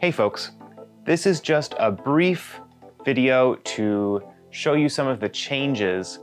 Hey folks, this is just a brief video to show you some of the changes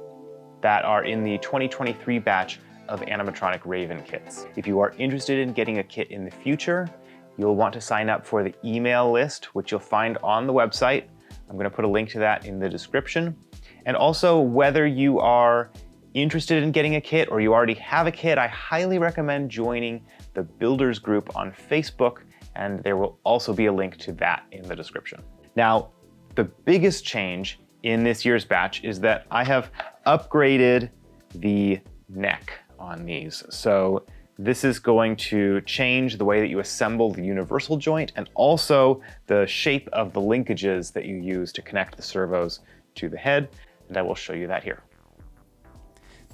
that are in the 2023 batch of Animatronic Raven kits. If you are interested in getting a kit in the future, you'll want to sign up for the email list, which you'll find on the website. I'm going to put a link to that in the description. And also, whether you are interested in getting a kit or you already have a kit, I highly recommend joining the Builders group on Facebook, and there will also be a link to that in the description. Now, the biggest change in this year's batch is that I have upgraded the neck on these. So this is going to change the way that you assemble the universal joint and also the shape of the linkages that you use to connect the servos to the head, and I will show you that here.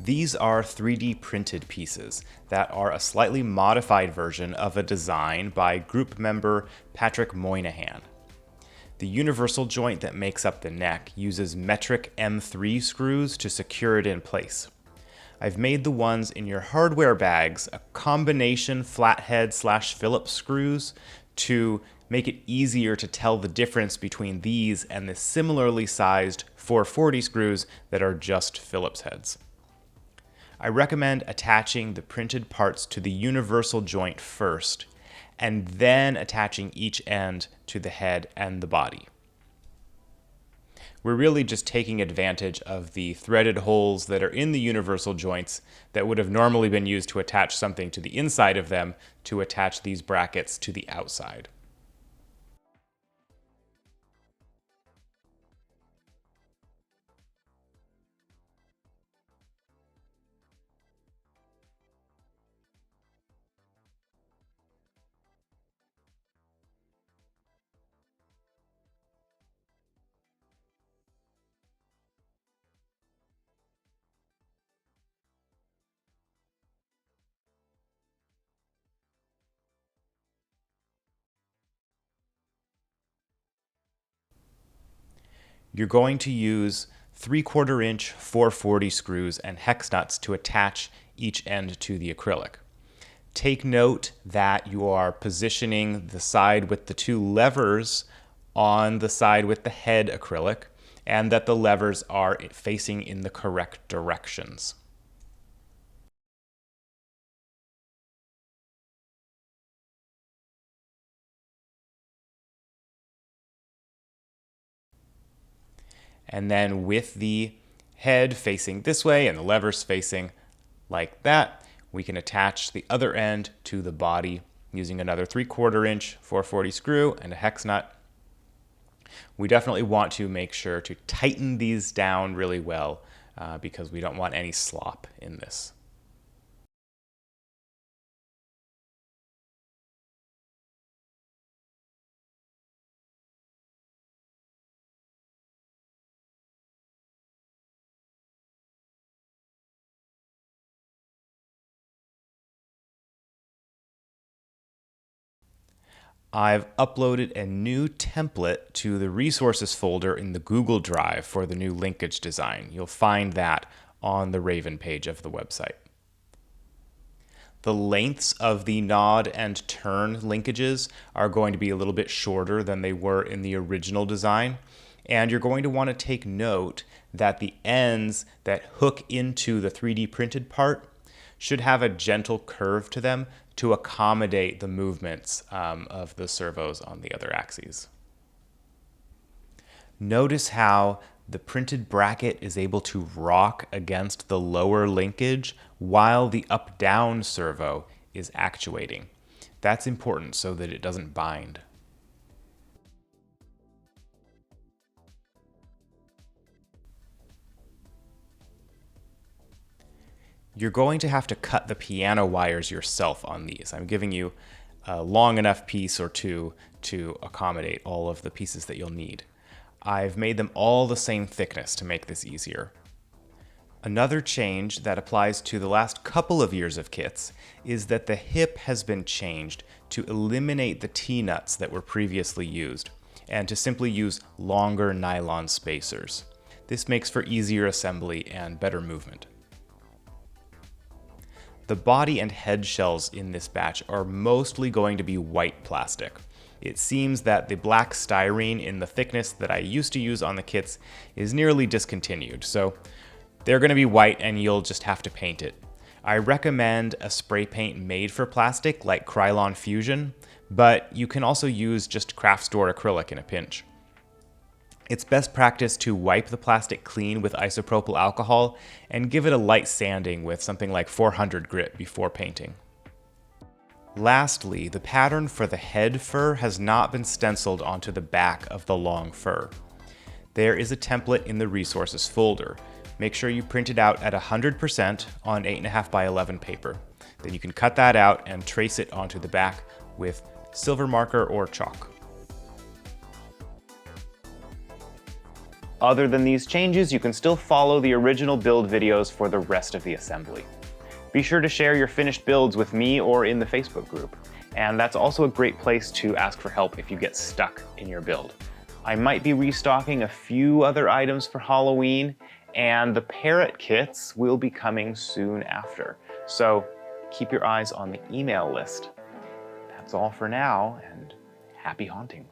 These are 3D printed pieces that are a slightly modified version of a design by group member Patrick Moynihan. The universal joint that makes up the neck uses metric M3 screws to secure it in place. I've made the ones in your hardware bags a combination flathead / Phillips screws to make it easier to tell the difference between these and the similarly sized 440 screws that are just Phillips heads. I recommend attaching the printed parts to the universal joint first, and then attaching each end to the head and the body. We're really just taking advantage of the threaded holes that are in the universal joints that would have normally been used to attach something to the inside of them to attach these brackets to the outside. You're going to use 3/4 inch 440 screws and hex nuts to attach each end to the acrylic. Take note that you are positioning the side with the two levers on the side with the head acrylic, and that the levers are facing in the correct directions. And then with the head facing this way and the levers facing like that, we can attach the other end to the body using another 3/4 inch 440 screw and a hex nut. We definitely want to make sure to tighten these down really well because we don't want any slop in this. I've uploaded a new template to the resources folder in the Google Drive for the new linkage design. You'll find that on the Raven page of the website. The lengths of the nod and turn linkages are going to be a little bit shorter than they were in the original design. And you're going to want to take note that the ends that hook into the 3D printed part should have a gentle curve to them to accommodate the movements of the servos on the other axes. Notice how the printed bracket is able to rock against the lower linkage while the up-down servo is actuating. That's important so that it doesn't bind. You're going to have to cut the piano wires yourself on these. I'm giving you a long enough piece or two to accommodate all of the pieces that you'll need. I've made them all the same thickness to make this easier. Another change that applies to the last couple of years of kits is that the hip has been changed to eliminate the T-nuts that were previously used and to simply use longer nylon spacers. This makes for easier assembly and better movement. The body and head shells in this batch are mostly going to be white plastic. It seems that the black styrene in the thickness that I used to use on the kits is nearly discontinued, so they're going to be white and you'll just have to paint it. I recommend a spray paint made for plastic like Krylon Fusion, but you can also use just craft store acrylic in a pinch. It's best practice to wipe the plastic clean with isopropyl alcohol and give it a light sanding with something like 400 grit before painting. Lastly, the pattern for the head fur has not been stenciled onto the back of the long fur. There is a template in the resources folder. Make sure you print it out at 100% on 8.5 by 11 paper. Then you can cut that out and trace it onto the back with silver marker or chalk. Other than these changes, you can still follow the original build videos for the rest of the assembly. Be sure to share your finished builds with me or in the Facebook group. And that's also a great place to ask for help if you get stuck in your build. I might be restocking a few other items for Halloween, and the parrot kits will be coming soon after. So keep your eyes on the email list. That's all for now, and happy haunting.